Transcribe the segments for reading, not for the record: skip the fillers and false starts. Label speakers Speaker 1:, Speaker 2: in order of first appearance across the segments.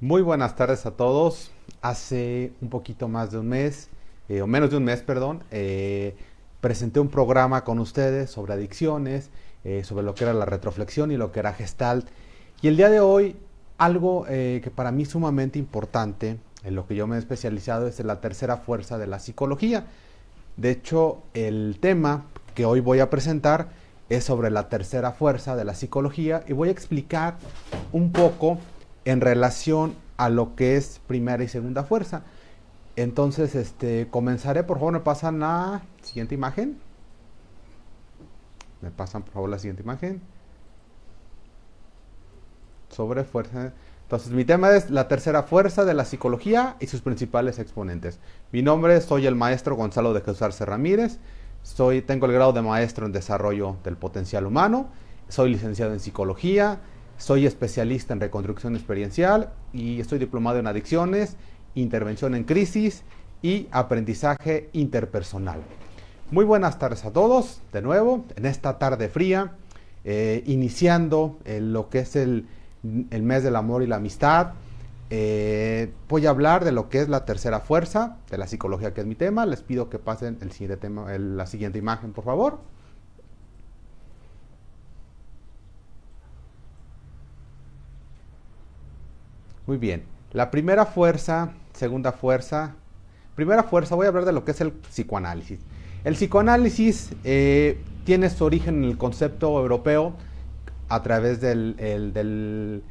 Speaker 1: Muy buenas tardes a todos. Hace un poquito más de un mes, o menos de un mes, perdón, presenté un programa con ustedes sobre adicciones, sobre lo que era la retroflexión y lo que era Gestalt. Y el día de hoy, algo que para mí es sumamente importante, en lo que yo me he especializado, es en la tercera fuerza de la psicología. De hecho, el tema que hoy voy a presentar es sobre la tercera fuerza de la psicología y voy a explicar un poco en relación a lo que es primera y segunda fuerza. Entonces, comenzaré. Por favor, me pasan la siguiente imagen. Me pasan, por favor, la siguiente imagen. Sobre fuerza. Entonces, mi tema es la tercera fuerza de la psicología y sus principales exponentes. Mi nombre, soy el maestro Gonzalo de Jesús Arce Ramírez. Tengo el grado de maestro en desarrollo del potencial humano. Soy licenciado en psicología. Soy especialista en reconstrucción experiencial y estoy diplomado en adicciones, intervención en crisis y aprendizaje interpersonal. Muy buenas tardes a todos, de nuevo, en esta tarde fría, iniciando lo que es el mes del amor y la amistad. Voy a hablar de lo que es la tercera fuerza de la psicología, que es mi tema. Les pido que pasen el siguiente tema, la siguiente imagen, por favor. Muy bien. La primera fuerza, segunda fuerza. Primera fuerza, voy a hablar de lo que es el psicoanálisis. El psicoanálisis tiene su origen en el concepto europeo a través del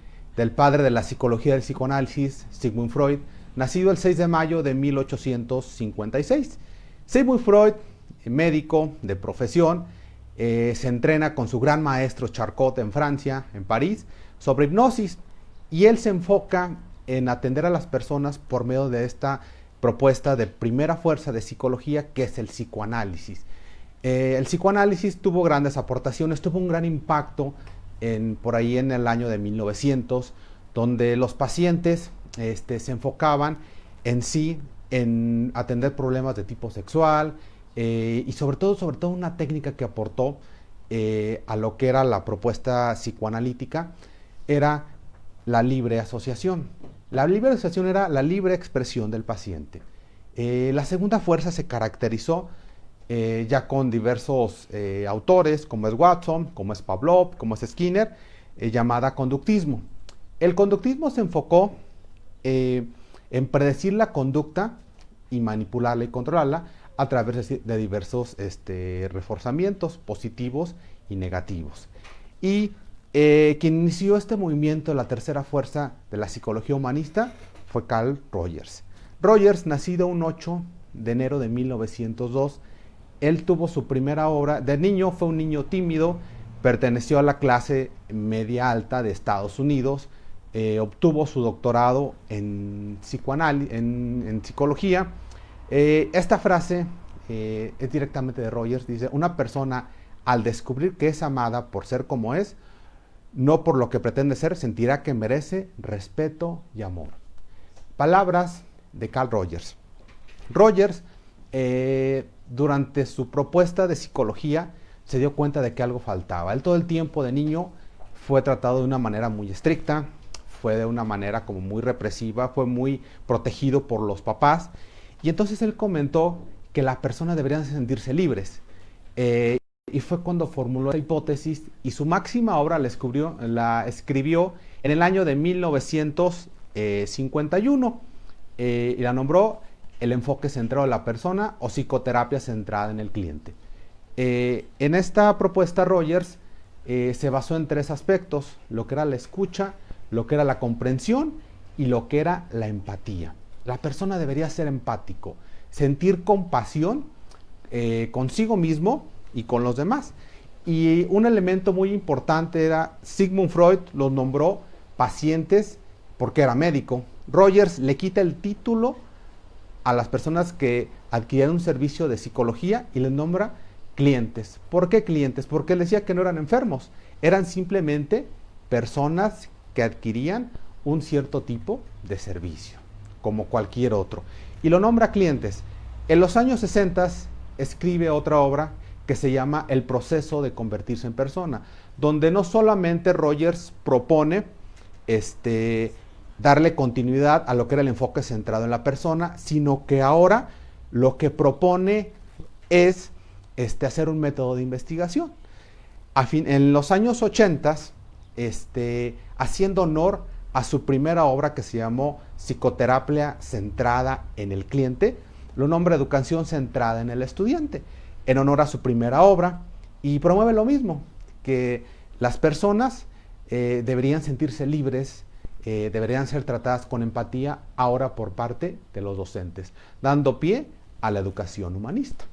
Speaker 1: padre de la psicología del psicoanálisis, Sigmund Freud, nacido el 6 de mayo de 1856. Sigmund Freud, médico de profesión, se entrena con su gran maestro Charcot en Francia, en París, sobre hipnosis. Y él se enfoca en atender a las personas por medio de esta propuesta de primera fuerza de psicología, que es el psicoanálisis. El psicoanálisis tuvo grandes aportaciones, tuvo un gran impacto por ahí en el año de 1900, donde los pacientes se enfocaban en sí, en atender problemas de tipo sexual, y sobre todo una técnica que aportó a lo que era la propuesta psicoanalítica, era la libre asociación. La libre asociación era la libre expresión del paciente. La segunda fuerza se caracterizó ya con diversos autores, como es Watson, como es Pavlov, como es Skinner, llamada conductismo. El conductismo se enfocó en predecir la conducta y manipularla y controlarla a través de diversos reforzamientos positivos y negativos. Y quien inició este movimiento de la tercera fuerza de la psicología humanista fue Carl Rogers. Rogers, nacido un 8 de enero de 1902, él tuvo su primera obra. De niño fue un niño tímido, perteneció a la clase media alta de Estados Unidos, obtuvo su doctorado en psicología. Esta frase es directamente de Rogers, dice: una persona, al descubrir que es amada por ser como es, no por lo que pretende ser, sentirá que merece respeto y amor. Palabras de Carl Rogers. Rogers, durante su propuesta de psicología, se dio cuenta de que algo faltaba. Él todo el tiempo de niño fue tratado de una manera muy estricta, fue de una manera como muy represiva, fue muy protegido por los papás, y entonces él comentó que las personas deberían sentirse libres. Y fue cuando formuló la hipótesis, y su máxima obra la escribió en el año de 1951, y la nombró El enfoque centrado en la persona o psicoterapia centrada en el cliente. En esta propuesta Rogers se basó en tres aspectos: lo que era la escucha, lo que era la comprensión y lo que era la empatía. La persona debería ser empático, sentir compasión consigo mismo y con los demás. Y un elemento muy importante era, Sigmund Freud los nombró pacientes porque era médico. Rogers le quita el título a las personas que adquirían un servicio de psicología y les nombra clientes. ¿Por qué clientes? Porque él decía que no eran enfermos, eran simplemente personas que adquirían un cierto tipo de servicio, como cualquier otro. Y lo nombra clientes. En los años 60 escribe otra obra que se llama El proceso de convertirse en persona, donde no solamente Rogers propone darle continuidad a lo que era el enfoque centrado en la persona, sino que ahora lo que propone es hacer un método de investigación. En los años 80, haciendo honor a su primera obra que se llamó Psicoterapia centrada en el cliente, lo nombra Educación centrada en el estudiante, en honor a su primera obra, y promueve lo mismo, que las personas deberían sentirse libres, deberían ser tratadas con empatía ahora por parte de los docentes, dando pie a la educación humanista.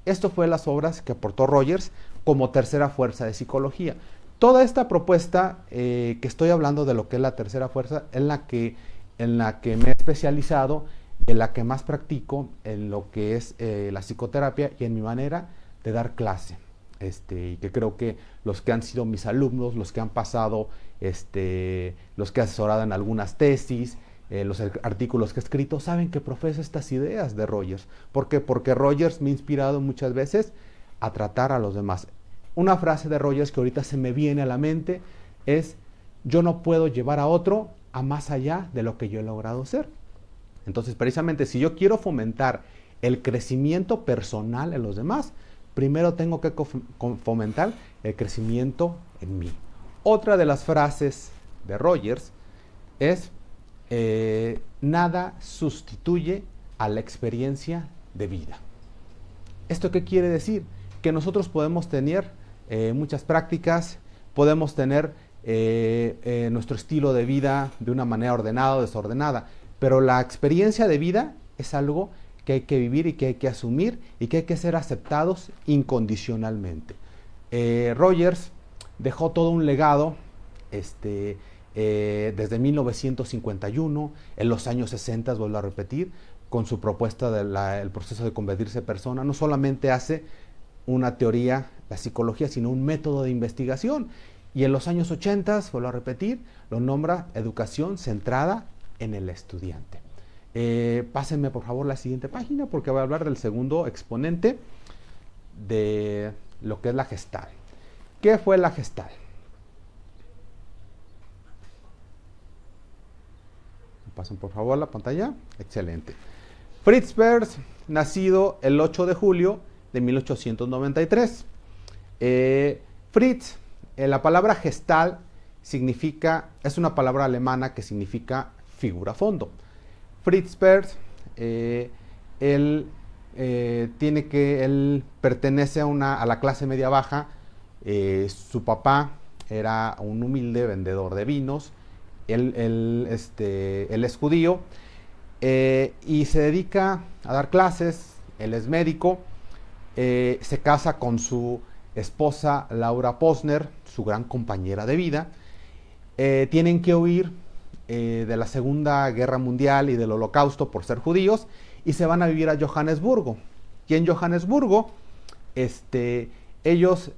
Speaker 1: Esto fue las obras que aportó Rogers como tercera fuerza de psicología. Toda esta propuesta que estoy hablando de lo que es la tercera fuerza, en la que me he especializado, en la que más practico, en lo que es la psicoterapia y en mi manera de dar clase. Y que creo que los que han sido mis alumnos, los que han pasado, los que he asesorado en algunas tesis, los artículos que he escrito, saben que profeso estas ideas de Rogers. ¿Por qué? Porque Rogers me ha inspirado muchas veces a tratar a los demás. Una frase de Rogers que ahorita se me viene a la mente es: yo no puedo llevar a otro a más allá de lo que yo he logrado ser. Entonces, precisamente, si yo quiero fomentar el crecimiento personal en los demás, primero tengo que fomentar el crecimiento en mí. Otra de las frases de Rogers es: nada sustituye a la experiencia de vida. ¿Esto qué quiere decir? Que nosotros podemos tener muchas prácticas, podemos tener nuestro estilo de vida de una manera ordenada o desordenada, pero la experiencia de vida es algo que hay que vivir y que hay que asumir y que hay que ser aceptados incondicionalmente. Rogers dejó todo un legado desde 1951, en los años 60, vuelvo a repetir, con su propuesta del proceso de convertirse en persona. No solamente hace una teoría, la psicología, sino un método de investigación. Y en los años 80, vuelvo a repetir, lo nombra Educación centrada en el estudiante. Pásenme por favor la siguiente página, porque voy a hablar del segundo exponente de lo que es la Gestalt. ¿Qué fue la Gestalt? Pasen por favor la pantalla. Excelente. Fritz Perls, nacido el 8 de julio de 1893. Fritz, la palabra Gestalt es una palabra alemana que significa figura fondo. Fritz Perls, él pertenece a la clase media baja. Su papá era un humilde vendedor de vinos. Él es judío y se dedica a dar clases. Él es médico. Se casa con su esposa Laura Posner, su gran compañera de vida. Tienen que huir de la Segunda Guerra Mundial y del Holocausto por ser judíos, y se van a vivir a Johannesburgo. Y en Johannesburgo ellos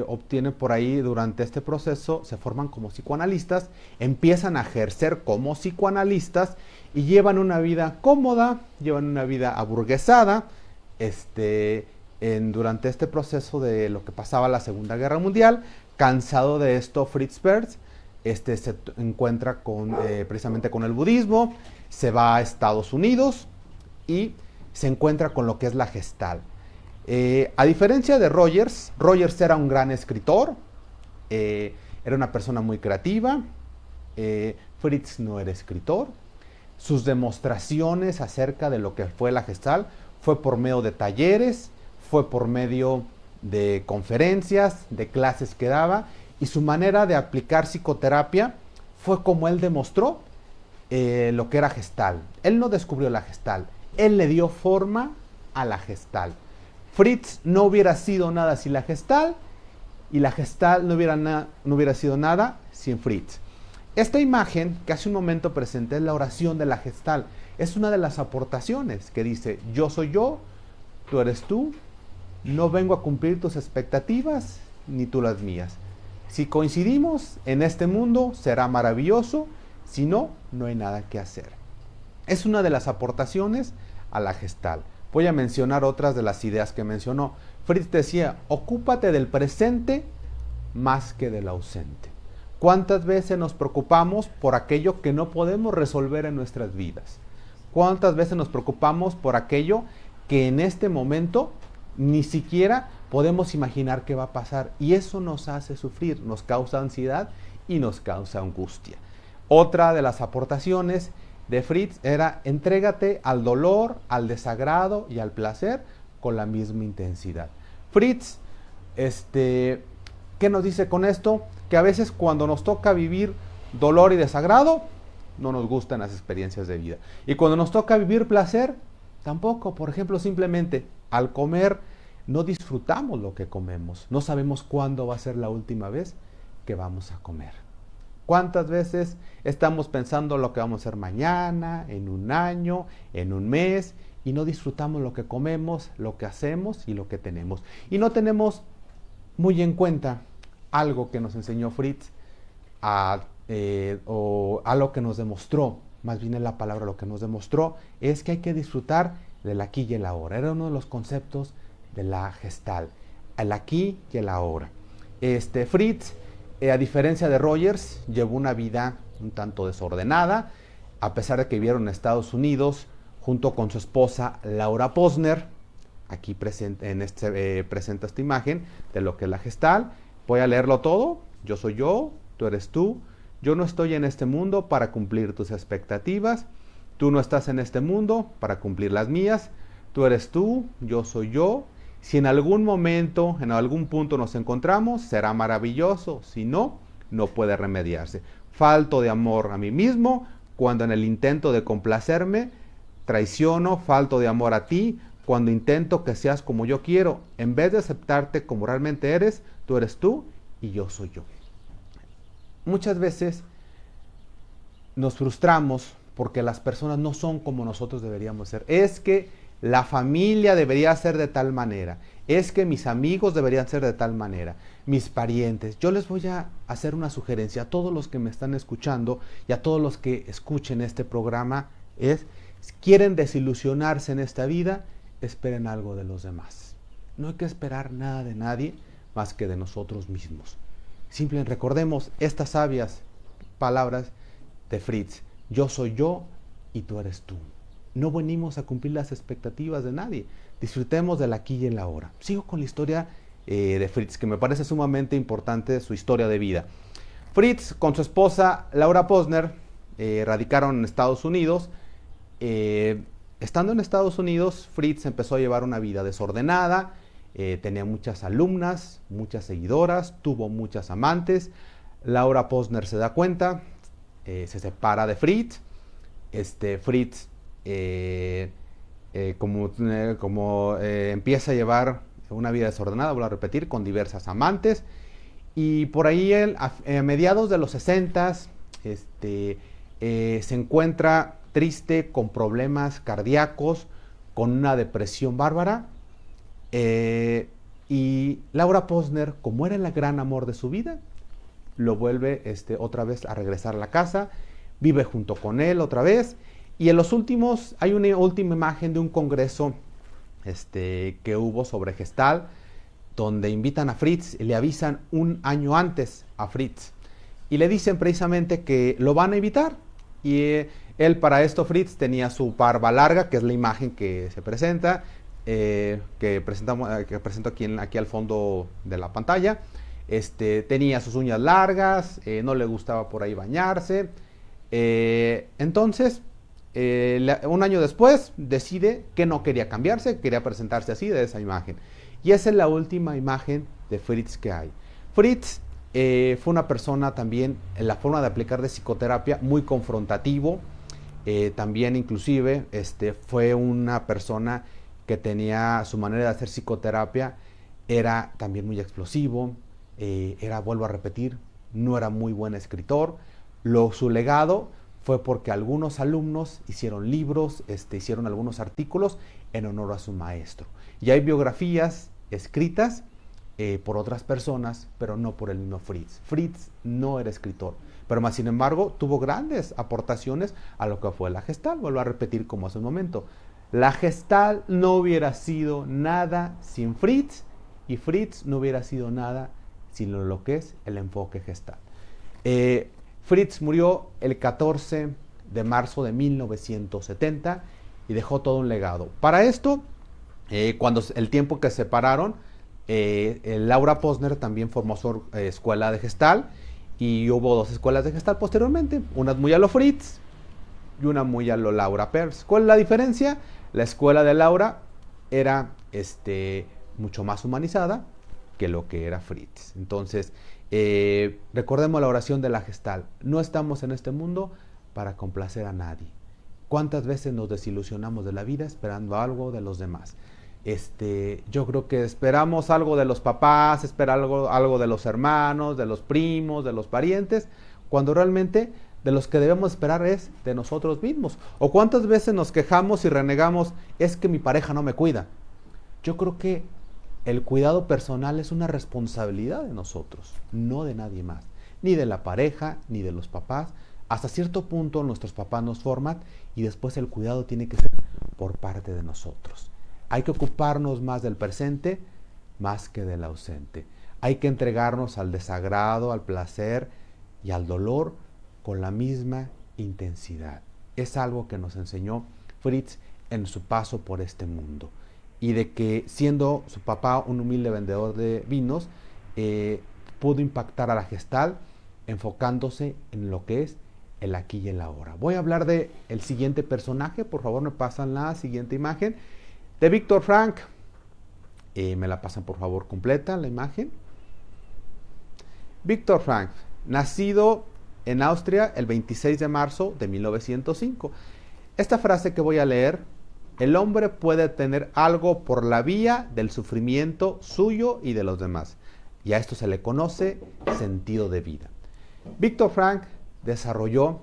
Speaker 1: obtienen por ahí, durante este proceso, se forman como psicoanalistas, empiezan a ejercer como psicoanalistas y llevan una vida cómoda, llevan una vida aburguesada, durante este proceso de lo que pasaba la Segunda Guerra Mundial. Cansado de esto, Fritz Perls se encuentra precisamente con el budismo, se va a Estados Unidos y se encuentra con lo que es la Gestalt. A diferencia de Rogers, Rogers era un gran escritor, era una persona muy creativa. Fritz no era escritor. Sus demostraciones acerca de lo que fue la Gestalt fue por medio de talleres, fue por medio de conferencias, de clases que daba, y su manera de aplicar psicoterapia fue como él demostró lo que era Gestalt. Él no descubrió la Gestalt, él le dio forma a la Gestalt. Fritz no hubiera sido nada sin la Gestalt, y la Gestalt no hubiera sido nada sin Fritz. Esta imagen que hace un momento presenté es la oración de la Gestalt. Es una de las aportaciones que dice: yo soy yo, tú eres tú, no vengo a cumplir tus expectativas ni tú las mías. Si coincidimos en este mundo será maravilloso, si no, no hay nada que hacer. Es una de las aportaciones a la Gestalt. Voy a mencionar otras de las ideas que mencionó. Fritz decía: ocúpate del presente más que del ausente. ¿Cuántas veces nos preocupamos por aquello que no podemos resolver en nuestras vidas? ¿Cuántas veces nos preocupamos por aquello que en este momento ni siquiera podemos imaginar qué va a pasar? Y eso nos hace sufrir, nos causa ansiedad y nos causa angustia. Otra de las aportaciones de Fritz era: entrégate al dolor, al desagrado y al placer con la misma intensidad. Fritz, ¿qué nos dice con esto? Que a veces cuando nos toca vivir dolor y desagrado, no nos gustan las experiencias de vida. Y cuando nos toca vivir placer, tampoco. Por ejemplo, simplemente al comer, no disfrutamos lo que comemos. No sabemos cuándo va a ser la última vez que vamos a comer. ¿Cuántas veces estamos pensando lo que vamos a hacer mañana, en un año, en un mes, y no disfrutamos lo que comemos, lo que hacemos y lo que tenemos? Y no tenemos muy en cuenta algo que nos enseñó Fritz, o algo que nos demostró, más bien en la palabra lo que nos demostró, es que hay que disfrutar del aquí y el ahora. Era uno de los conceptos de la Gestalt, el aquí y el ahora. Fritz, a diferencia de Rogers, llevó una vida un tanto desordenada, a pesar de que vivieron en Estados Unidos, junto con su esposa Laura Posner. Aquí presenta esta imagen de lo que es la Gestalt. Voy a leerlo todo. Yo soy yo, tú eres tú. Yo no estoy en este mundo para cumplir tus expectativas. Tú no estás en este mundo para cumplir las mías. Tú eres tú, yo soy yo. Si en algún momento, en algún punto nos encontramos, será maravilloso. Si no, no puede remediarse. Falto de amor a mí mismo cuando en el intento de complacerme traiciono. Falto de amor a ti cuando intento que seas como yo quiero. En vez de aceptarte como realmente eres, tú eres tú y yo soy yo. Muchas veces nos frustramos porque las personas no son como nosotros deberíamos ser. Es que la familia debería ser de tal manera. Es que mis amigos deberían ser de tal manera. Mis parientes. Yo les voy a hacer una sugerencia a todos los que me están escuchando y a todos los que escuchen este programa. Si quieren desilusionarse en esta vida, esperen algo de los demás. No hay que esperar nada de nadie más que de nosotros mismos. Simplemente recordemos estas sabias palabras de Fritz. Yo soy yo y tú eres tú. No venimos a cumplir las expectativas de nadie. Disfrutemos del aquí y el ahora. Sigo con la historia de Fritz, que me parece sumamente importante su historia de vida. Fritz con su esposa Laura Posner radicaron en Estados Unidos. Estando en Estados Unidos, Fritz empezó a llevar una vida desordenada. Tenía muchas alumnas, muchas seguidoras, tuvo muchas amantes. Laura Posner se da cuenta, se separa de Fritz. Fritz, empieza a llevar una vida desordenada, vuelvo a repetir, con diversas amantes. Y por ahí él, a mediados de los 60s, se encuentra triste, con problemas cardíacos, con una depresión bárbara. Y Laura Posner, como era el gran amor de su vida, lo vuelve otra vez a regresar a la casa, vive junto con él otra vez. Y en los últimos, hay una última imagen de un congreso que hubo sobre Gestalt, donde invitan a Fritz y le avisan un año antes a Fritz. Y le dicen precisamente que lo van a invitar. Y él, para esto, Fritz tenía su barba larga, que es la imagen que se presenta, que presento aquí al fondo de la pantalla. Tenía sus uñas largas, no le gustaba por ahí bañarse. Entonces, un año después, decide que no quería cambiarse, quería presentarse así, de esa imagen. Y esa es la última imagen de Fritz que hay. Fritz fue una persona también, en la forma de aplicar de psicoterapia, muy confrontativo. También, inclusive, fue una persona que tenía su manera de hacer psicoterapia, era también muy explosivo, vuelvo a repetir, no era muy buen escritor. Su legado fue porque algunos alumnos hicieron libros, hicieron algunos artículos en honor a su maestro. Y hay biografías escritas por otras personas, pero no por el mismo Fritz. Fritz no era escritor, pero más sin embargo tuvo grandes aportaciones a lo que fue la Gestalt. Vuelvo a repetir como hace un momento. La Gestalt no hubiera sido nada sin Fritz, y Fritz no hubiera sido nada sin lo que es el enfoque Gestalt. Fritz murió el 14 de marzo de 1970 y dejó todo un legado. Para esto, cuando el tiempo que se separaron, Laura Posner también formó su escuela de Gestalt y hubo dos escuelas de Gestalt posteriormente, una muy a lo Fritz y una muy a lo Laura Peirce. ¿Cuál es la diferencia? La escuela de Laura era mucho más humanizada que lo que era Fritz. Entonces, recordemos la oración de la Gestalt. No estamos en este mundo para complacer a nadie. ¿Cuántas veces nos desilusionamos de la vida esperando algo de los demás? Yo creo que esperamos algo de los papás, algo de los hermanos, de los primos, de los parientes, cuando realmente de los que debemos esperar es de nosotros mismos. O cuántas veces nos quejamos y renegamos, es que mi pareja no me cuida. Yo creo que el cuidado personal es una responsabilidad de nosotros, no de nadie más, ni de la pareja, ni de los papás. Hasta cierto punto nuestros papás nos forman y después el cuidado tiene que ser por parte de nosotros. Hay que ocuparnos más del presente más que del ausente. Hay que entregarnos al desagrado, al placer y al dolor con la misma intensidad. Es algo que nos enseñó Fritz en su paso por este mundo. Y de que siendo su papá un humilde vendedor de vinos, pudo impactar a la Gestalt enfocándose en lo que es el aquí y el ahora. Voy a hablar de el siguiente personaje, por favor me pasan la siguiente imagen, de Viktor Frankl. Me la pasan por favor completa la imagen. Viktor Frankl, nacido en Austria el 26 de marzo de 1905. Esta frase que voy a leer: el hombre puede tener algo por la vía del sufrimiento suyo y de los demás, y a esto se le conoce sentido de vida. Viktor Frankl desarrolló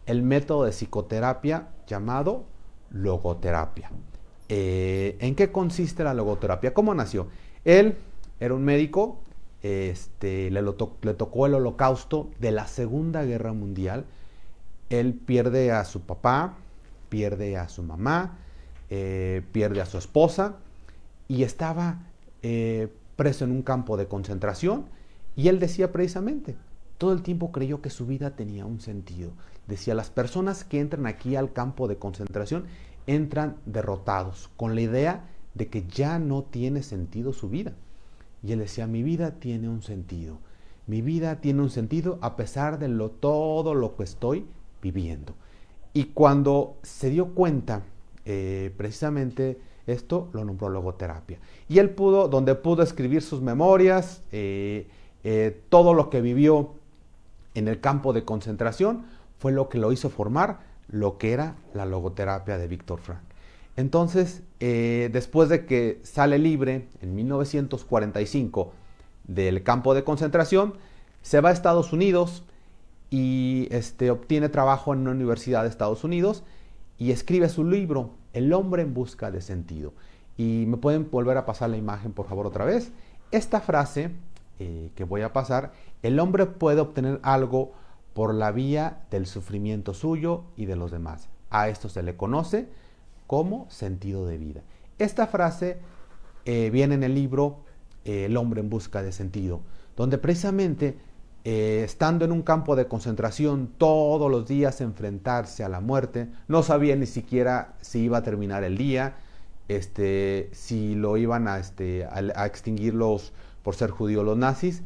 Speaker 1: el método de psicoterapia llamado logoterapia. ¿En qué consiste la logoterapia? ¿Cómo nació? Él era un médico, le tocó el holocausto de la Segunda Guerra Mundial. Él pierde a su papá, pierde a su mamá, pierde a su esposa y estaba preso en un campo de concentración, y él decía precisamente, todo el tiempo creyó que su vida tenía un sentido. Decía, las personas que entran aquí al campo de concentración entran derrotados, con la idea de que ya no tiene sentido su vida. Y él decía, mi vida tiene un sentido. Mi vida tiene un sentido a pesar de todo lo que estoy viviendo. Y cuando se dio cuenta, precisamente esto lo nombró logoterapia. Y él donde pudo escribir sus memorias, todo lo que vivió en el campo de concentración, fue lo que lo hizo formar lo que era la logoterapia de Viktor Frankl. Entonces, después de que sale libre en 1945 del campo de concentración, se va a Estados Unidos y obtiene trabajo en una universidad de Estados Unidos y escribe su libro, El hombre en busca de sentido. Y me pueden volver a pasar la imagen, por favor, otra vez. Esta frase que voy a pasar, el hombre puede obtener algo por la vía del sufrimiento suyo y de los demás. A esto se le conoce como sentido de vida. Esta frase viene en el libro El hombre en busca de sentido, donde precisamente estando en un campo de concentración todos los días enfrentarse a la muerte, no sabía ni siquiera si iba a terminar el día, si lo iban a extinguir por ser judío los nazis,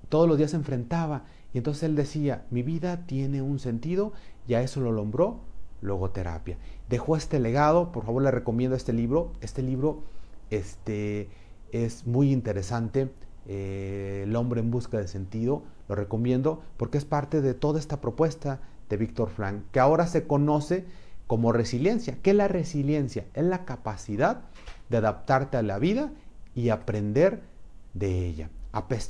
Speaker 1: todos los días se enfrentaba. Y entonces él decía, mi vida tiene un sentido, y a eso lo nombró logoterapia. Dejó este legado, por favor le recomiendo este libro. Este libro es muy interesante, El hombre en busca de sentido, lo recomiendo porque es parte de toda esta propuesta de Viktor Frankl, que ahora se conoce como resiliencia. ¿Qué es la resiliencia? Es la capacidad de adaptarte a la vida y aprender de ella.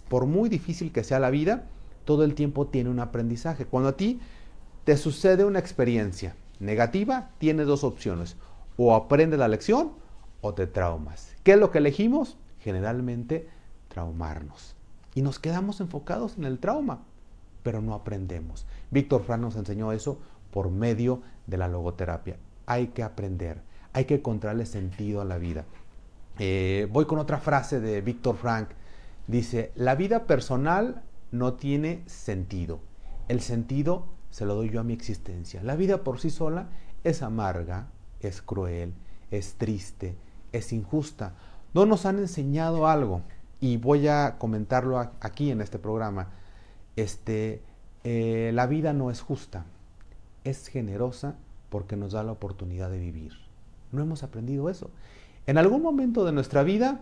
Speaker 1: Por muy difícil que sea la vida, todo el tiempo tiene un aprendizaje. Cuando a ti te sucede una experiencia negativa, tienes dos opciones: o aprendes la lección o te traumas. ¿Qué es lo que elegimos? Generalmente traumarnos. Y nos quedamos enfocados en el trauma, pero no aprendemos. Viktor Frankl nos enseñó eso por medio de la logoterapia. Hay que aprender, hay que encontrarle sentido a la vida. Voy con otra frase de Viktor Frankl. Dice, la vida personal no tiene sentido. El sentido se lo doy yo a mi existencia. La vida por sí sola es amarga, es cruel, es triste, es injusta. No nos han enseñado algo, y voy a comentarlo aquí en este programa. La vida no es justa, es generosa porque nos da la oportunidad de vivir. No hemos aprendido eso. En algún momento de nuestra vida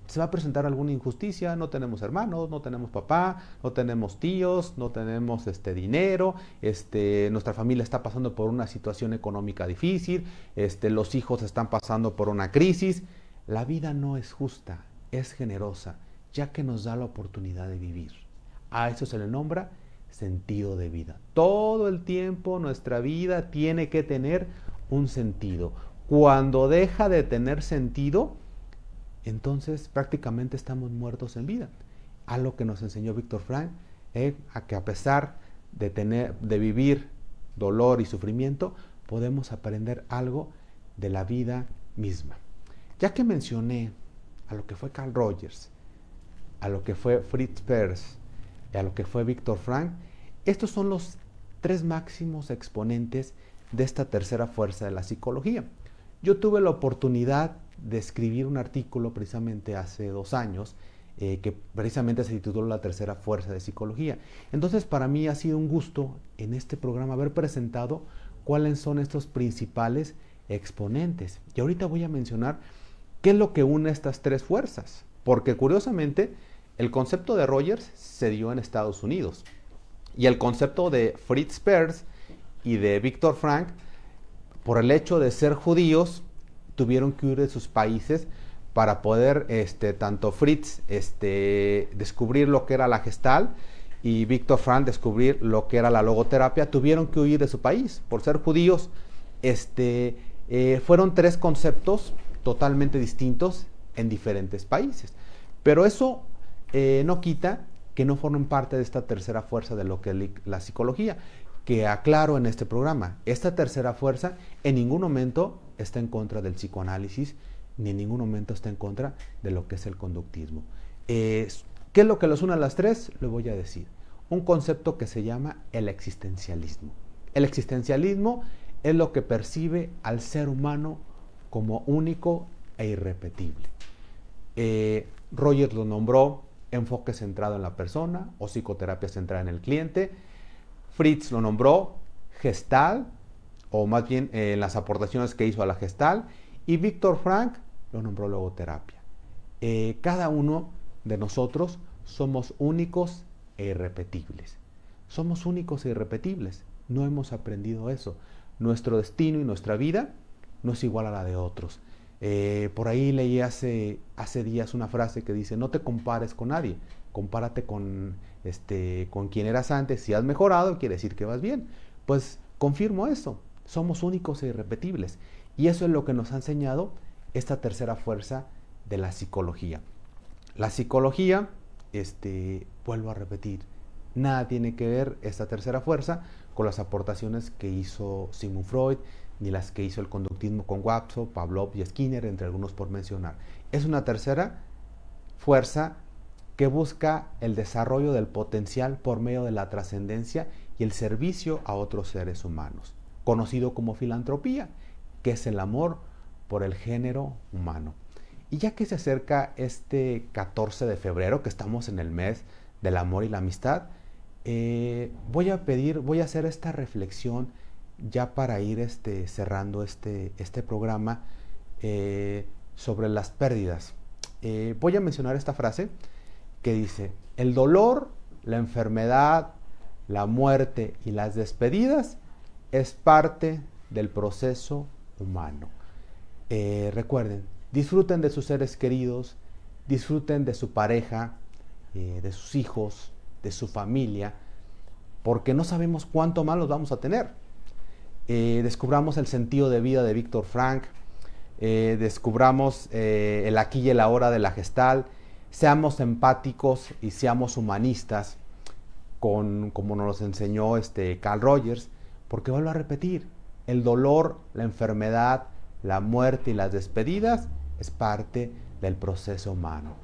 Speaker 1: se va a presentar alguna injusticia, no tenemos hermanos, no tenemos papá, no tenemos tíos, no tenemos dinero, nuestra familia está pasando por una situación económica difícil, los hijos están pasando por una crisis. La vida no es justa, es generosa, ya que nos da la oportunidad de vivir. A eso se le nombra sentido de vida. Todo el tiempo nuestra vida tiene que tener un sentido. Cuando deja de tener sentido, entonces prácticamente estamos muertos en vida. Algo que nos enseñó Víctor Frank, a que a pesar de vivir dolor y sufrimiento, podemos aprender algo de la vida misma. Ya que mencioné a lo que fue Carl Rogers, a lo que fue Fritz Perls y a lo que fue Víctor Frank, estos son los tres máximos exponentes de esta tercera fuerza de la psicología. Yo tuve la oportunidad de escribir un artículo precisamente hace 2 años que precisamente se tituló La tercera fuerza de psicología. Entonces para mí ha sido un gusto en este programa haber presentado cuáles son estos principales exponentes. Y ahorita voy a mencionar qué es lo que une estas tres fuerzas, porque curiosamente el concepto de Rogers se dio en Estados Unidos y el concepto de Fritz Perls y de Víctor Frank, por el hecho de ser judíos, tuvieron que huir de sus países para poder, tanto Fritz descubrir lo que era la Gestalt y Víctor Frank descubrir lo que era la logoterapia. Tuvieron que huir de su país por ser judíos. Fueron tres conceptos totalmente distintos en diferentes países, pero eso no quita que no formen parte de esta tercera fuerza de lo que es la psicología, que aclaro en este programa. Esta tercera fuerza en ningún momento está en contra del psicoanálisis, ni en ningún momento está en contra de lo que es el conductismo. ¿Qué es lo que los une a las tres? Lo voy a decir. Un concepto que se llama el existencialismo. El existencialismo es lo que percibe al ser humano como único e irrepetible. Rogers lo nombró enfoque centrado en la persona o psicoterapia centrada en el cliente. Fritz lo nombró Gestalt, o más bien las aportaciones que hizo a la Gestalt, y Víctor Frank lo nombró logoterapia. Cada uno de nosotros somos únicos e irrepetibles. Somos únicos e irrepetibles. No hemos aprendido eso. Nuestro destino y nuestra vida no es igual a la de otros. Por ahí leí hace días una frase que dice: no te compares con nadie, compárate con quien eras antes. Si has mejorado, quiere decir que vas bien. Pues confirmo eso, somos únicos e irrepetibles. Y eso es lo que nos ha enseñado esta tercera fuerza de la psicología. La psicología, vuelvo a repetir, nada tiene que ver esta tercera fuerza con las aportaciones que hizo Sigmund Freud, ni las que hizo el conductismo con Watson, Pavlov y Skinner, entre algunos por mencionar. Es una tercera fuerza que busca el desarrollo del potencial por medio de la trascendencia y el servicio a otros seres humanos, conocido como filantropía, que es el amor por el género humano. Y ya que se acerca este 14 de febrero, que estamos en el mes del amor y la amistad, voy a hacer esta reflexión ya para ir cerrando este programa sobre las pérdidas. Voy a mencionar esta frase que dice: el dolor, la enfermedad, la muerte y las despedidas es parte del proceso humano. Recuerden, disfruten de sus seres queridos, disfruten de su pareja, de sus hijos, de su familia, porque no sabemos cuánto más los vamos a tener. Descubramos el sentido de vida de Víctor Frank, descubramos el aquí y el ahora de la Gestalt, seamos empáticos y seamos humanistas, como nos enseñó Carl Rogers, porque vuelvo a repetir, el dolor, la enfermedad, la muerte y las despedidas es parte del proceso humano.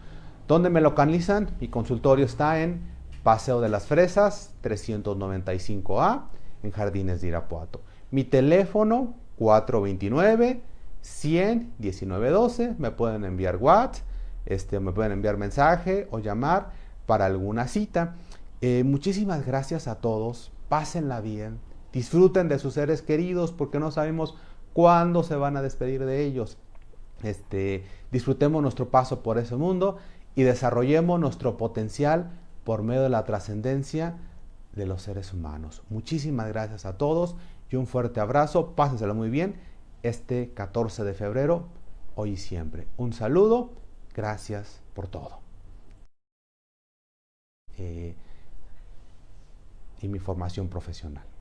Speaker 1: ¿Dónde me localizan? Mi consultorio está en Paseo de las Fresas, 395A, en Jardines de Irapuato. Mi teléfono, 429-100-1912. Me pueden enviar WhatsApp, me pueden enviar mensaje o llamar para alguna cita. Muchísimas gracias a todos. Pásenla bien. Disfruten de sus seres queridos porque no sabemos cuándo se van a despedir de ellos. Disfrutemos nuestro paso por ese mundo y desarrollemos nuestro potencial por medio de la trascendencia de los seres humanos. Muchísimas gracias a todos y un fuerte abrazo. Pásenselo muy bien este 14 de febrero, hoy y siempre. Un saludo. Gracias por todo. Y mi formación profesional.